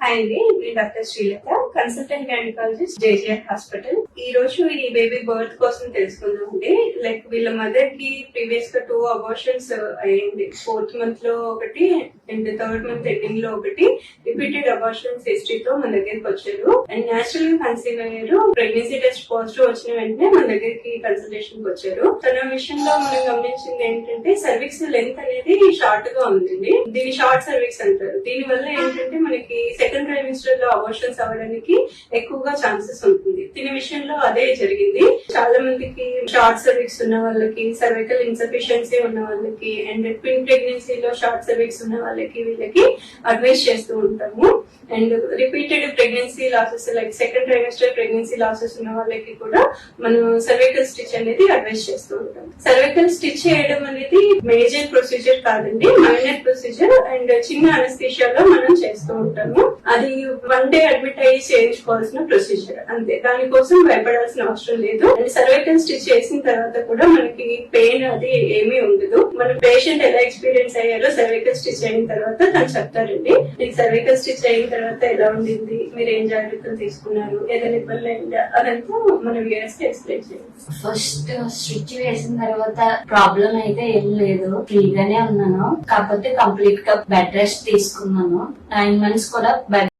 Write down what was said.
Hi అండి, నేను doctor Srilatha, consultant gynaecologist JJR hospital. ఈ రోజు ఈ బేబీ బర్త్ కోసం తెలుసుకుందాం అండి. లైక్ వీళ్ళ మదర్ కి ప్రీవియస్ గా 2 అబార్షన్స్ అయ్యింది. 4th మంత్ లో ఒకటి అండ్ 3rd మంత్ ఎండింగ్ లో ఒకటి. రిపీటెడ్ అబార్షన్స్ హిస్టరీతో మన దగ్గరికి వచ్చారు అండ్ న్యాచురల్ గా కన్సీవ్ అయ్యారు. ప్రెగ్నెన్సీ టెస్ట్ పాజిటివ్ వచ్చిన వెంటనే మన దగ్గరికి కన్సల్టేషన్ కి వచ్చారు. తన విషయంలో మనం గమనించింది ఏంటంటే సర్విక్స్ లెంత్ అనేది షార్ట్ గా ఉందండి. దీని షార్ట్ సర్విక్స్ అంటారు. దీని వల్ల ఏంటంటే మనకి సెకండ్ ట్రైమిస్టర్ లో అబార్షన్స్ అవ్వడానికి ఎక్కువగా ఛాన్సెస్ ఉంటుంది. దీని విషయంలో అదే జరిగింది. చాలా మందికి షార్ట్ సర్విక్స్ ఉన్న వాళ్ళకి, సర్వైకల్ ఇన్సఫిషియన్సీ ఉన్న వాళ్ళకి అండ్ ట్విన్ ప్రెగ్నెన్సీలో షార్ట్ సర్విక్స్ ఉన్న వాళ్ళకి వీళ్ళకి అడ్వైస్ చేస్తూ ఉంటాము. And repeated pregnancy losses like second trimester pregnancy losses ఉన్న వాళ్ళకి కూడా మనం సర్వైకల్ స్టిచ్ అనేది అడ్వైస్ చేస్తూ ఉంటాం. సర్వైకల్ స్టిచ్ చేయడం అనేది మేజర్ ప్రొసీజర్ కాదండి, మైనర్ ప్రొసీజర్ అండ్ చిన్న అనస్థీషియాలో మనం చేస్తూ ఉంటాము. అది 1 day అడ్మిట్ అయ్యి చేయించుకోవాల్సిన ప్రొసీజర్ అంతే. దానికోసం భయపడాల్సిన అవసరం లేదు. అండ్ సర్వైకల్ స్టిచ్ చేసిన తర్వాత కూడా మనకి పెయిన్ అది ఏమీ ఉండదు. మన పేషెంట్ ఎలా ఎక్స్పీరియన్స్ అయ్యారో సర్వైకల్ స్టిచ్ అయిన తర్వాత తను చెప్తారండి. మీకు సర్వైకల్ స్టిచ్ అయిన తర్వాత ఎలా ఉండింది, మీరు ఏం జాగ్రత్తలు తీసుకున్నారు, ఏదైనా ఇబ్బంది అయిందా, అదంతా మన వ్యూయర్స్ కి ఎక్స్ప్లెయిన్ చేయండి. ఫస్ట్ స్టిచ్ వేసిన తర్వాత ప్రాబ్లం అయితే ఏం లేదు, ఫ్రీగానే ఉన్నాను. కాకపోతే కంప్లీట్ గా బెడ్ రెస్ట్ తీసుకున్నాను. 9 months కూడా బెడ్